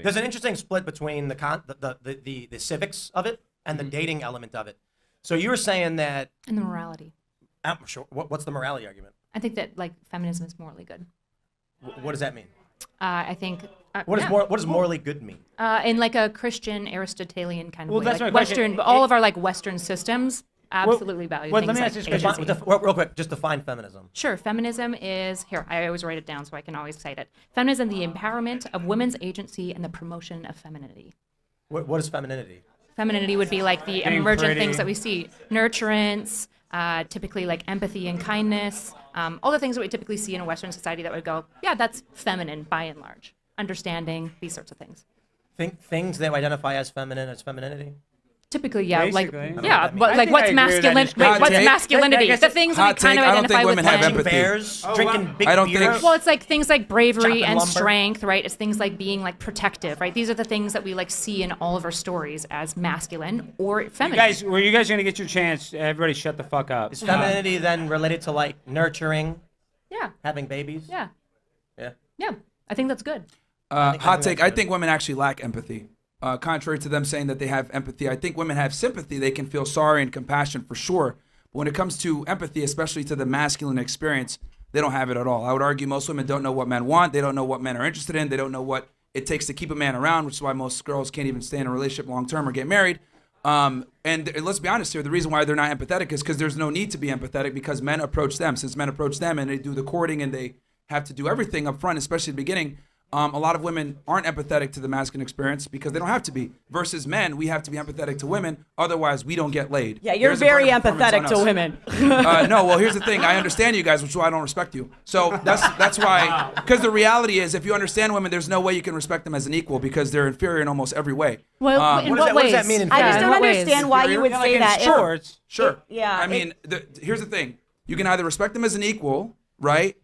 There's an interesting split between the civics of it and the dating element of it. So you were saying that... And the morality. Sure. What's the morality argument? I think that like feminism is morally good. What does that mean? I think. What does morally good mean? In like a Christian Aristotelian kind of way, that's like my Western, question. all of our like Western systems absolutely value well, things let me like ask this question. agency. Real quick, just define feminism. Sure, feminism is here. I always write it down so I can always cite it. Feminism, the empowerment of women's agency and the promotion of femininity. What is femininity? Femininity would be like the Being emergent pretty. things that we see: nurturance, typically like empathy and kindness. All the things that we typically see in a Western society that would go, yeah, that's feminine by and large. Understanding, these sorts of things. Things that identify as feminine as femininity? Typically, yeah, Basically. like yeah, but I like think what's I agree with that masculine? description. Wait, what's Hot take. masculinity? I guess The things that we hot kind take, of I don't identify think with women have men. empathy. Bears, drinking big I don't beers. think- Well, it's like things like bravery Chopping and lumber. strength, right? It's things like being like protective, right? These are the things that we like see in all of our stories as masculine or feminine. Were you guys going to get your chance? Everybody shut the fuck up. Is femininity then related to like nurturing, Yeah, having babies? yeah, Yeah. yeah. I think that's good. Hot take. that's I good. think women actually lack empathy. Contrary to them saying that they have empathy, I think women have sympathy. They can feel sorry and compassion for sure. But when it comes to empathy, especially to the masculine experience, they don't have it at all. I would argue most women don't know what men want. They don't know what men are interested in. They don't know what it takes to keep a man around, which is why most girls can't even stay in a relationship long term or get married. And let's be honest here, the reason why they're not empathetic is because there's no need to be empathetic because men approach them. Since men approach them and they do the courting and they have to do everything up front, especially at the beginning, a lot of women aren't empathetic to the masculine experience because they don't have to be. Versus men, we have to be empathetic to women. Otherwise, we don't get laid. Yeah, you're There's a very burden of performance empathetic on to us. women. No, well, here's the thing. I understand you guys, which is why I don't respect you. So that's why, because the reality is, if you understand women, there's no way you can respect them as an equal because they're inferior in almost every way. Well, in what what does that ways? mean in I Yeah, just in don't what ways? understand why you would Like say in that. sports. Sure. Yeah, I mean, here's the thing. You can either respect them as an equal, right?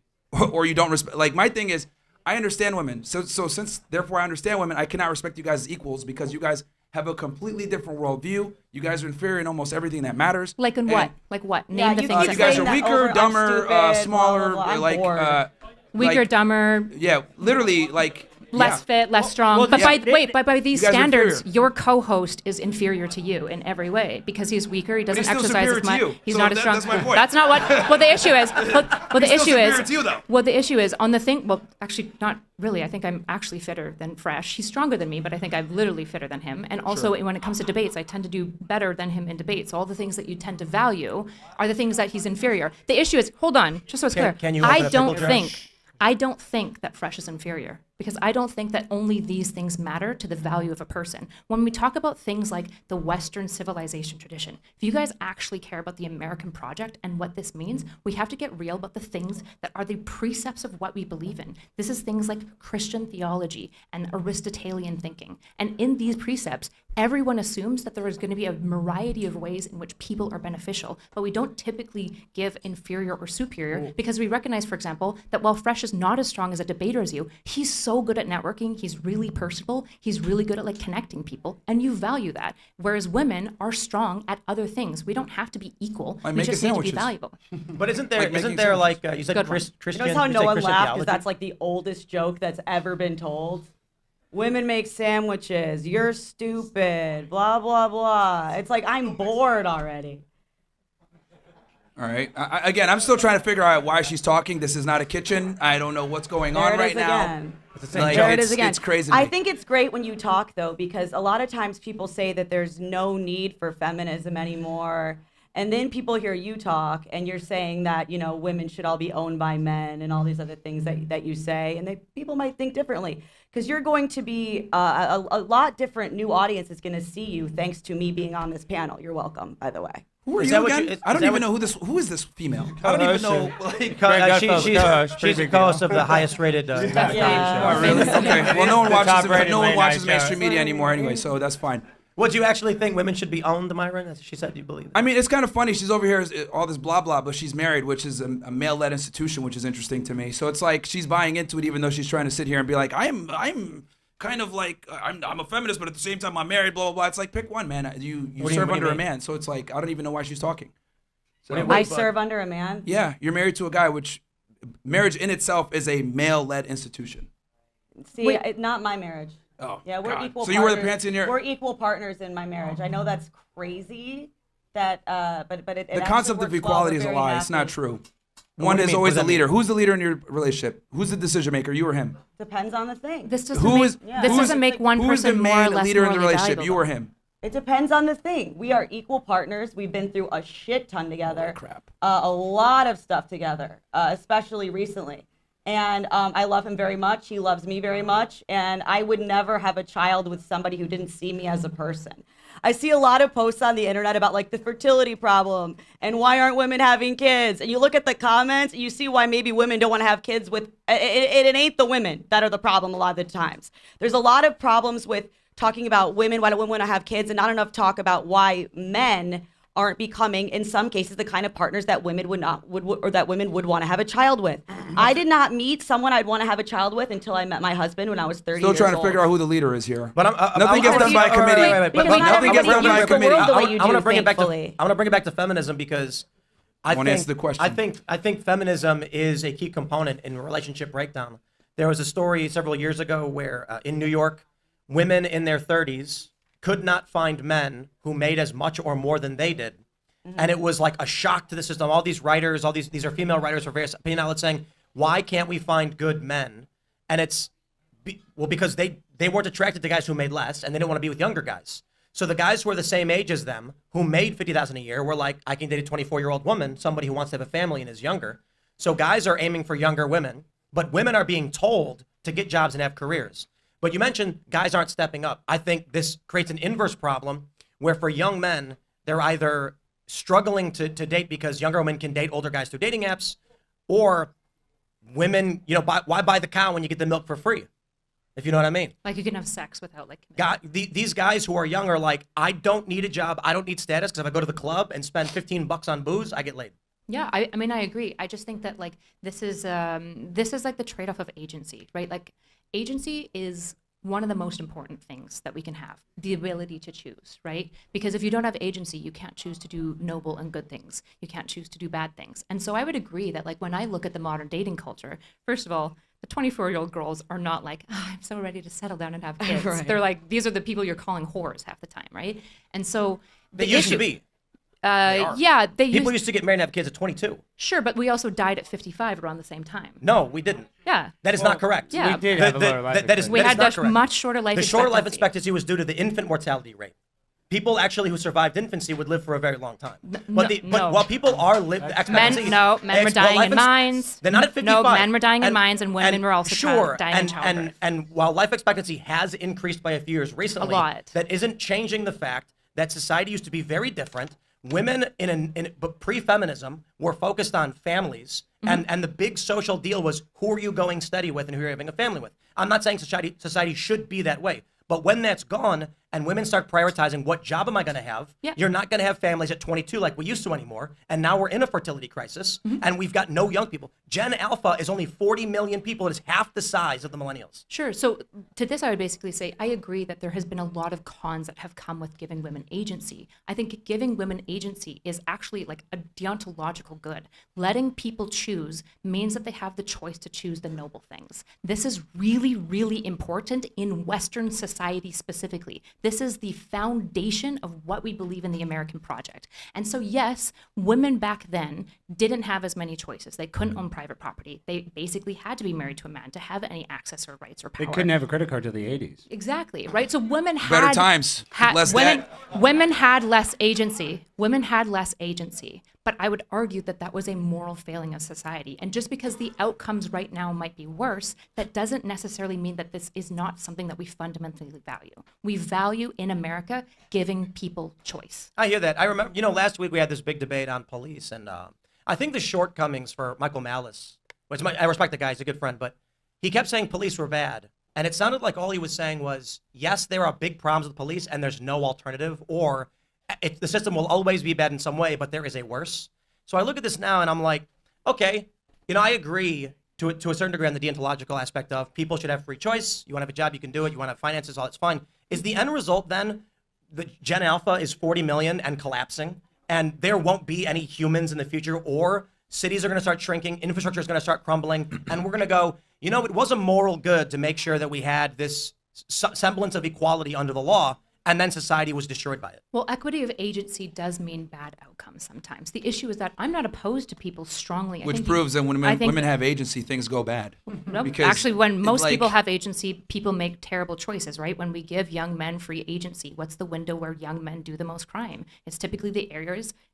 Or you don't respect. Like, my thing is, I understand women. So since, therefore, I understand women, I cannot respect you guys as equals because you guys have a completely different worldview. You guys are inferior in almost everything that matters. Like in And, what? Like what? Name Yeah, the you things. you keep that guys saying are that weaker, over, I'm dumber, stupid, blah, smaller, blah, blah. I'm like, bored. weaker, like- dumber, yeah, literally, like, less yeah. fit, less strong. well, but yeah, by these you guys are standards, inferior. your co-host is inferior to you in every way because he's weaker. He doesn't he's still exercise superior as to much. you. He's So not as strong. that's my point. That's not what. Well, the issue is. Well, the He's still issue is. superior to you, though. Well, the issue is on the thing. Well, actually, not really. I think I'm actually fitter than Fresh. He's stronger than me, but I think I'm literally fitter than him. And also, when it comes to debates, I tend to do better than him in debates. All the things that you tend to value are the things that he's inferior. The issue is. Hold on, just so it's clear. can you open I a don't pickle jar? I don't think that Fresh is inferior because I don't think that only these things matter to the value of a person. When we talk about things like the Western civilization tradition, if you guys actually care about the American project and what this means, we have to get real about the things that are the precepts of what we believe in. This is things like Christian theology and Aristotelian thinking. And in these precepts, everyone assumes that there is going to be a variety of ways in which people are beneficial, but we don't typically give inferior or superior because we recognize, for example, that while Fresh is not as strong as a debater as you, he's so good at networking, he's really personable, he's really good at like connecting people, and you value that. Whereas women are strong at other things. We don't have to be equal. Like we making just need to be sandwiches. valuable. But isn't there Like making like you said Good one. Christian? You know how you no said one Christian laughed because theology? that's like the oldest joke that's ever been told? Women make sandwiches. You're stupid. Blah, blah, blah. It's like, I'm bored already. All right. Again, I'm still trying to figure out why she's talking. This is not a kitchen. I don't know what's going There on it right is now. again. Like, There it is again. It's crazy. to I me. think it's great when you talk, though, because a lot of times people say that there's no need for feminism anymore. And then people hear you talk, and you're saying that, you know, women should all be owned by men and all these other things that you say. And people might think differently. Because you're going to be a lot different new audience is going to see you thanks to me being on this panel. You're welcome, by the way. Who are Is you that what again? you- is I don't that even what- know who is this female? I don't even know. Like, Greg Gutfeld, co-host, pretty she's the big deal. co-host of the highest rated comedy Yeah. show. Oh, really? okay. Well, no one The watches. top-rated No one late watches night show. mainstream media anymore, anyway. So that's fine. Would you actually think women should be owned, Myron? As she said, do you believe that? I mean, it's kind of funny. She's over here, all this blah blah, but she's married, which is a male-led institution, which is interesting to me. So it's like she's buying into it, even though she's trying to sit here and be like, I'm kind of like I'm a feminist, but at the same time I'm married. Blah blah blah. It's like pick one, man. You serve what do you under a mean? man, so it's like I don't even know why she's talking. So, I serve under a man. yeah, you're married to a guy, which marriage in itself is a male-led institution. See, not my marriage. Oh, Yeah, we're God. equal. So you wear the partners. pants in your. We're equal partners in my marriage. I know that's crazy. That, but it The actually concept of works well. equality We're is a very lie. It's not happy. true. What One do you is mean? always What the does that leader. mean? Who's the leader in your relationship? Who's the decision maker? You or him? Depends on the thing. This doesn't Who make is- Yeah. this who's- doesn't make one Who's the person more or main less leader in the morally relationship? valuable. You or him? It depends on the thing. We are equal partners. We've been through a shit ton together. crap. A lot of stuff together, especially recently. And I love him very much. He loves me very much. And I would never have a child with somebody who didn't see me as a person. I see a lot of posts on the internet about like the fertility problem and why aren't women having kids? And you look at the comments, you see why maybe women don't want to have kids with, it ain't the women that are the problem a lot of the times. There's a lot of problems with talking about women, why don't women want to have kids, and not enough talk about why men aren't becoming, in some cases, the kind of partners that women that women would want to have a child with. I did not meet someone I'd want to have a child with until I met my husband when I was 30 Still years trying to old. figure out who the leader is here. But Nothing gets done by committee. Because But not nothing gets done everybody by views the committee. world the way you I want do, to bring it back to thankfully. I want to bring it back to feminism because I Won't think answer the question. I think feminism is a key component in relationship breakdown. There was a story several years ago where in New York, women in their 30s could not find men who made as much or more than they did. And it was like a shock to the system. All these writers, these are female writers for various opinion outlets saying, why can't we find good men? And it's, because they weren't attracted to guys who made less and they didn't want to be with younger guys. So the guys who were the same age as them, who made $50,000 a year, were like, I can date a 24-year-old woman, somebody who wants to have a family and is younger. So guys are aiming for younger women, but women are being told to get jobs and have careers. But you mentioned guys aren't stepping up. I think this creates an inverse problem where for young men, they're either struggling to date because younger women can date older guys through dating apps, or women, why buy the cow when you get the milk for free? If you know what I mean. Like you can have sex without like commitment. These guys who are young are like, I don't need a job, I don't need status, because if I go to the club and spend $15 on booze, I get laid. Yeah, I mean, I agree. I just think that like this is like the trade-off of agency, right? Like agency is one of the most important things that we can have, the ability to choose, right? Because if you don't have agency, you can't choose to do noble and good things. You can't choose to do bad things. And so I would agree that like when I look at the modern dating culture, first of all, the 24-year-old girls are not like, I'm so ready to settle down and have kids. Right. They're like, these are the people you're calling whores half the time, right? And so They used to be. yeah, People used to get married and have kids at 22. Sure, but we also died at 55 around the same time. No, we didn't. Yeah. That is not correct. Yeah. We did have a lower life that is We had not a correct. much shorter life The expectancy. shorter life expectancy was due to the infant mortality rate. People actually who survived infancy would live for a very long time. But while people are expectancy, Men were dying in mines. They're not at 55. No, men were dying in mines, and women were also dying in childbirth. And while life expectancy has increased by a few years recently, A lot. that isn't changing the fact that society used to be very different. Women but pre-feminism were focused on families, and the big social deal was who are you going steady with and who you're having a family with. I'm not saying society should be that way, but when that's gone and women start prioritizing what job am I going to have, you're not going to have families at 22 like we used to anymore. And now we're in a fertility crisis, and we've got no young people. Gen Alpha is only 40 million people. It is half the size of the millennials. Sure. So to this, I would basically say I agree that there has been a lot of cons that have come with giving women agency. I think giving women agency is actually like a deontological good. Letting people choose means that they have the choice to choose the noble things. This is really, really important in Western society specifically. This is the foundation of what we believe in the American project. And so, yes, women back then didn't have as many choices. They couldn't own private property. They basically had to be married to a man to have any access or rights or They power. couldn't have a credit card till the 80s. Exactly, right? So women had Better times, less debt. Women had less agency. Women had less agency. But I would argue that that was a moral failing of society. And just because the outcomes right now might be worse, that doesn't necessarily mean that this is not something that we fundamentally value. We value in America giving people choice. I hear that. I remember, last week we had this big debate on police, and I think the shortcomings for Michael Malice, which I respect the guy, he's a good friend, but he kept saying police were bad. And it sounded like all he was saying was, yes, there are big problems with police and there's no alternative, or the system will always be bad in some way, but there is a worse. So I look at this now and I'm like, okay, I agree to a certain degree on the deontological aspect of people should have free choice. You want to have a job, you can do it. You want to have finances, all that's fine. Is the end result then the Gen Alpha is 40 million and collapsing, and there won't be any humans in the future, or cities are going to start shrinking, infrastructure is going to start crumbling, and we're going to go, it was a moral good to make sure that we had this semblance of equality under the law, and then society was destroyed by it. Well, equity of agency does mean bad outcomes sometimes. The issue is that I'm not opposed to people strongly. Which proves that when I think- women have agency, things go bad. Nope. Because Actually, when most like- people have agency, people make terrible choices, right? When we give young men free agency, what's the window where young men do the most crime? It's typically the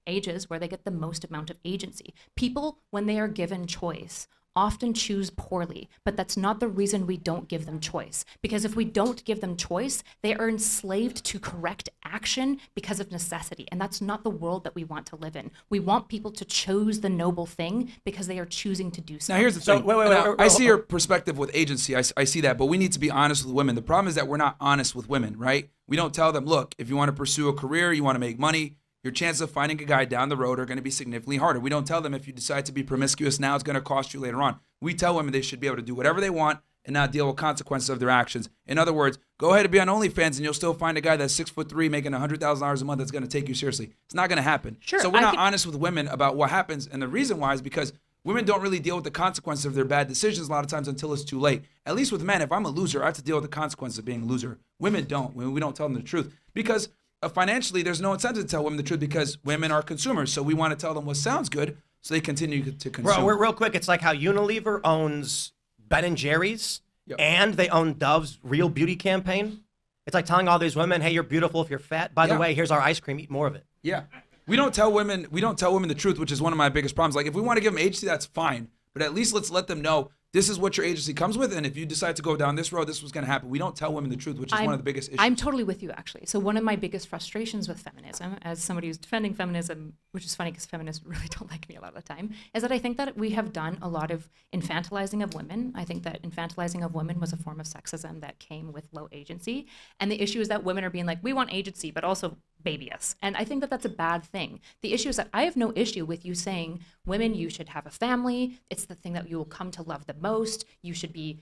ages where they get the most amount of agency. People, when they are given choice, often choose poorly, but that's not the reason we don't give them choice. Because if we don't give them choice, they are enslaved to correct action because of necessity. And that's not the world that we want to live in. We want people to choose the noble thing because they are choosing to do so. Now here's the So, thing. wait, Now, wait, I see your perspective with agency. I see that, but we need to be honest with women. The problem is that we're not honest with women, right? We don't tell them, look, if you want to pursue a career, you want to make money, your chances of finding a guy down the road are going to be significantly harder. We don't tell them if you decide to be promiscuous now, it's going to cost you later on. We tell women they should be able to do whatever they want and not deal with consequences of their actions. In other words, go ahead and be on OnlyFans and you'll still find a guy that's 6'3", making $100,000 a month that's going to take you seriously. It's not going to happen. Sure, So we're I not could- honest with women about what happens. And the reason why is because women don't really deal with the consequences of their bad decisions a lot of times until it's too late. At least with men, if I'm a loser, I have to deal with the consequences of being a loser. Women don't. We don't tell them the truth. Because financially, there's no incentive to tell women the truth because women are consumers. So we want to tell them what sounds good so they continue to consume. Bro, real quick, it's like how Unilever owns Ben and Jerry's, Yep. and they own Dove's Real Beauty campaign. It's like telling all these women, "Hey, you're beautiful if you're fat. By the Yeah. way, here's our ice cream. Eat more of it." Yeah. We don't tell women the truth, which is one of my biggest problems. Like if we want to give them agency, that's fine. But at least let's let them know this is what your agency comes with. And if you decide to go down this road, this was going to happen. We don't tell women the truth, which is one of the biggest issues. I'm totally with you, actually. So one of my biggest frustrations with feminism, as somebody who's defending feminism, which is funny because feminists really don't like me a lot of the time, is that I think that we have done a lot of infantilizing of women. I think that infantilizing of women was a form of sexism that came with low agency. And the issue is that women are being like, we want agency, but also baby us. And I think that that's a bad thing. The issue is that I have no issue with you saying, women, you should have a family. It's the thing that you will come to love the most. You should be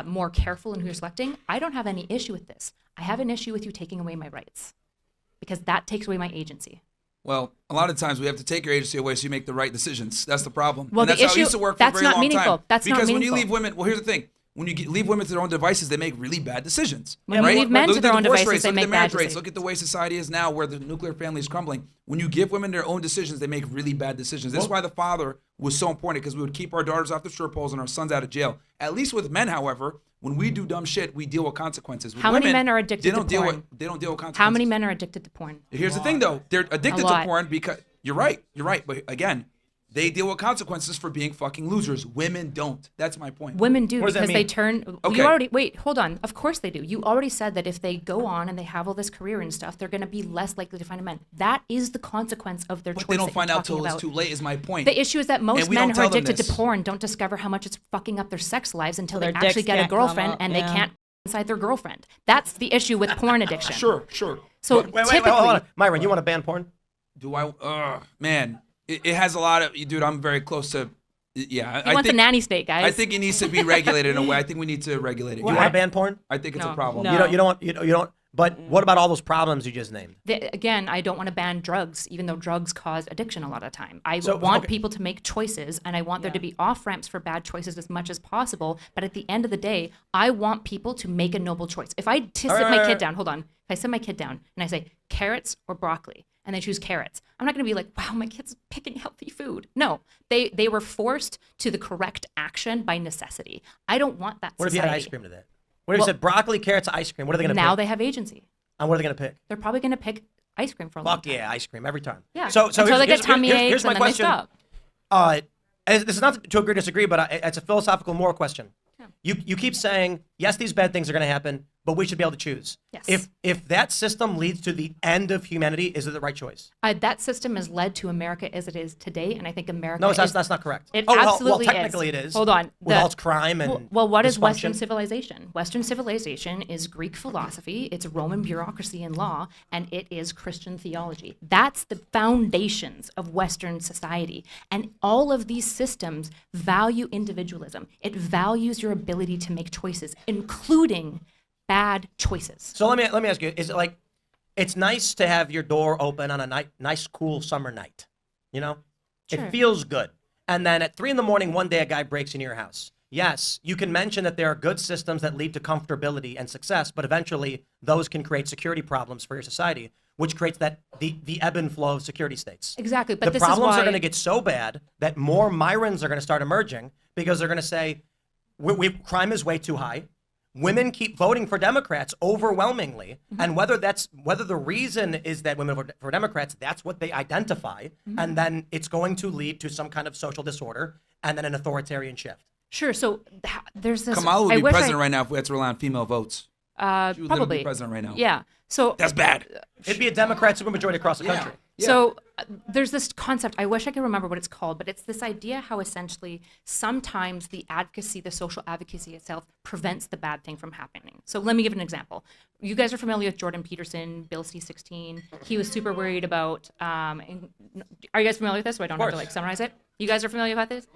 more careful in who you're selecting. I don't have any issue with this. I have an issue with you taking away my rights because that takes away my agency. Well, a lot of times we have to take your agency away so you make the right decisions. That's the problem. Well, and that's the how it issue- used to work for a that's very not long meaningful. time. That's not because when you meaningful. leave women, well, here's the thing. When you leave women to their own devices, they make really bad decisions. When right? you leave men Look to at the their own divorce devices, rates, they look at make the marriage bad rates. decisions. Look at the way society is now, where the nuclear family is crumbling. When you give women their own decisions, they make really bad decisions. This is why the father was so important, because we would keep our daughters off the strip poles and our sons out of jail. At least with men, however, when we do dumb shit, we deal with consequences. With How many women, men are addicted they to don't deal porn? With, they don't deal with consequences. How many men are addicted to porn? Here's the thing, though. They're addicted A to lot. porn because you're right. But again, they deal with consequences for being fucking losers. Women don't. That's my point. Women do What does that because they mean? turn. Okay. You already wait. Hold on. Of course they do. You already said that if they go on and they have all this career and stuff, they're going to be less likely to find a man. That is the consequence of their But choice. they don't that find you're out till talking it's about. too late. Is my point. The issue is that most And we men don't who are tell them addicted to this. porn don't discover how much it's fucking up their sex lives until they Their actually dicks get a can't come girlfriend up, and yeah. they can't inside their girlfriend. That's the issue with porn addiction. Sure. So Wait, typically, hold on. Myron, you want to ban porn? Do I? Man, it has a lot of. Dude, I'm very close to. Yeah, he wants a nanny state, guys. I think it needs to be regulated in a way. I think we need to regulate it. You want to ban porn? I think it's a No. problem. No. You don't. But what about all those problems you just named? Again, I don't want to ban drugs, even though drugs cause addiction a lot of the time. I So, want okay. people to make choices, and I want there to be off ramps for bad choices as much as possible. But at the end of the day, I want people to make a noble choice. If I sit my kid down, hold on. If I sit my kid down and I say carrots or broccoli, and they choose carrots, I'm not going to be like, wow, my kid's picking healthy food. No, they were forced to the correct action by necessity. I don't want that. What if you society. had ice cream today? What if you said broccoli, carrots, ice cream? What are they going to Now pick? they have agency. And what are they going to pick? They're probably going to pick ice cream for a long Fuck time. yeah, ice cream every time. Yeah. So Until here's, they get here's- tummy here's- aches here's my and then they question. stop. This is not to agree or disagree, but it's a philosophical moral question. You keep saying, yes, these bad things are going to happen, but we should be able to choose. Yes. If that system leads to the end of humanity, is it the right choice? That system has led to America as it is today, and I think America. No, is, that's not correct. It well, absolutely technically is. it is. Hold on. With all its crime and well, what is Western dysfunction. civilization? Western civilization is Greek philosophy, it's Roman bureaucracy and law, and it is Christian theology. That's the foundations of Western society. And all of these systems value individualism. It values your ability to make choices, including bad choices. So let me ask you: is it like it's nice to have your door open on a nice, cool summer night? You know, Sure. it feels good. And then at 3 a.m, one day a guy breaks into your house. yes, you can mention that there are good systems that lead to comfortability and success, but eventually those can create security problems for your society, which creates the ebb and flow of security states. Exactly, but the this is problems are why- going to get so bad that more Myrons are going to start emerging because they're going to say, crime is way too high. Women keep voting for Democrats overwhelmingly, and whether the reason is that women vote for Democrats, that's what they identify, and then it's going to lead to some kind of social disorder and then an authoritarian shift. Sure. So there's this. Kamala would I be wish president right now if we had to rely on female votes. She would literally probably be president right now. Yeah. So That's bad. It'd be a Democrat supermajority across the country. So there's this concept, I wish I could remember what it's called, but it's this idea how essentially sometimes the advocacy, the social advocacy itself prevents the bad thing from happening. So let me give an example. You guys are familiar with Jordan Peterson, Bill C-16. He was super worried about, are you guys familiar with this so I don't have to course. summarize it? You guys are familiar with this?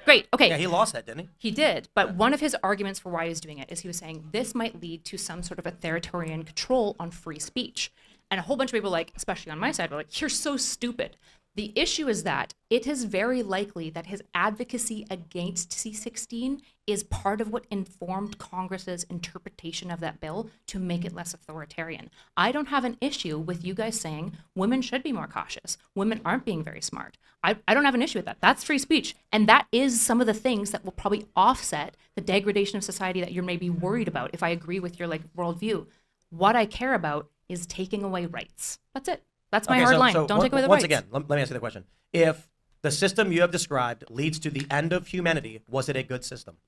Great, okay. Yeah, he lost that, didn't he? He did, but one of his arguments for why he's doing it is he was saying this might lead to some sort of authoritarian control on free speech. And a whole bunch of people, like, especially on my side, were like, you're so stupid. The issue is that it is very likely that his advocacy against C-16 is part of what informed Congress's interpretation of that bill to make it less authoritarian. I don't have an issue with you guys saying women should be more cautious. Women aren't being very smart. I don't have an issue with that. That's free speech. And that is some of the things that will probably offset the degradation of society that you're maybe worried about if I agree with your worldview. What I care about is taking away rights. That's it. That's my hard line. Don't take away the once rights. again, let me ask you the question. If the system you have described leads to the end of humanity, was it a good system?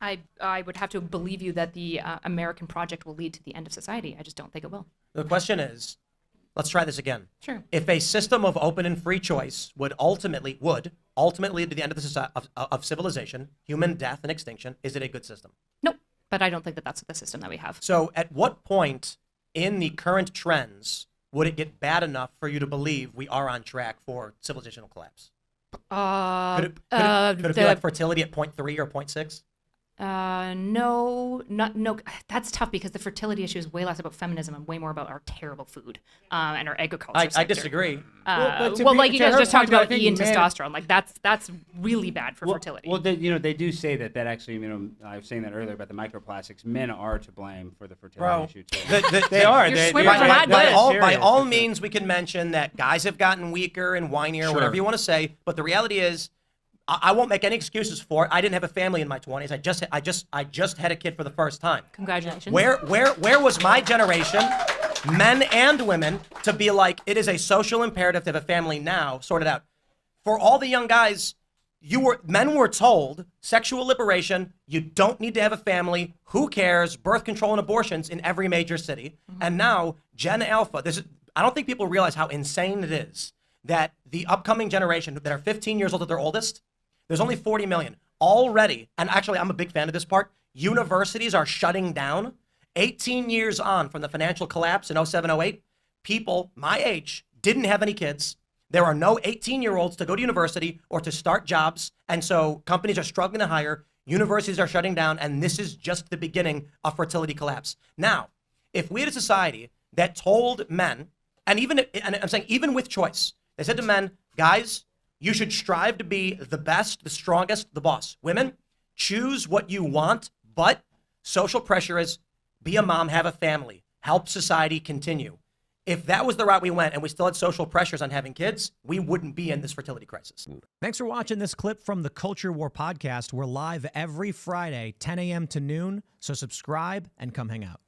I would have to believe you that the American project will lead to the end of society. I just don't think it will. The question is, let's try this again. Sure. If a system of open and free choice would ultimately lead to the end of of civilization, human death and extinction, is it a good system? Nope. But I don't think that that's the system that we have. So at what point in the current trends would it get bad enough for you to believe we are on track for civilizational collapse? Could it be like fertility at 0.3 or 0.6? No. That's tough because the fertility issue is way less about feminism and way more about our terrible food and our agriculture I sector. disagree. Like you guys just talked about E and men- testosterone. Like that's really bad for fertility. Well, they do say that actually, I was saying that earlier about the microplastics. Men are to blame for the fertility issue too. They are. You're swimming from hot By goods. all means, we can mention that guys have gotten weaker and whinier, whatever you want to say. But the reality is, I won't make any excuses for it. I didn't have a family in my 20s. I just had a kid for the first time. Congratulations. Where was my generation, men and women, to be like, it is a social imperative to have a family now, sort it out. For all the young guys, men were told sexual liberation, you don't need to have a family, who cares, birth control and abortions in every major city. And now Gen Alpha, I don't think people realize how insane it is that the upcoming generation that are 15 years old at their oldest, there's only 40 million already. And actually, I'm a big fan of this part. Universities are shutting down. 18 years on from the financial collapse in 07, 08, people my age didn't have any kids. There are no 18-year-olds to go to university or to start jobs. And so companies are struggling to hire. Universities are shutting down. And this is just the beginning of fertility collapse. Now, if we had a society that told men, and I'm saying even with choice, they said to men, guys, you should strive to be the best, the strongest, the boss. Women, choose what you want, but social pressure is be a mom, have a family, help society continue. If that was the route we went and we still had social pressures on having kids, we wouldn't be in this fertility crisis. Thanks for watching this clip from the Culture War podcast. We're live every Friday, 10 a.m. to noon, so subscribe and come hang out.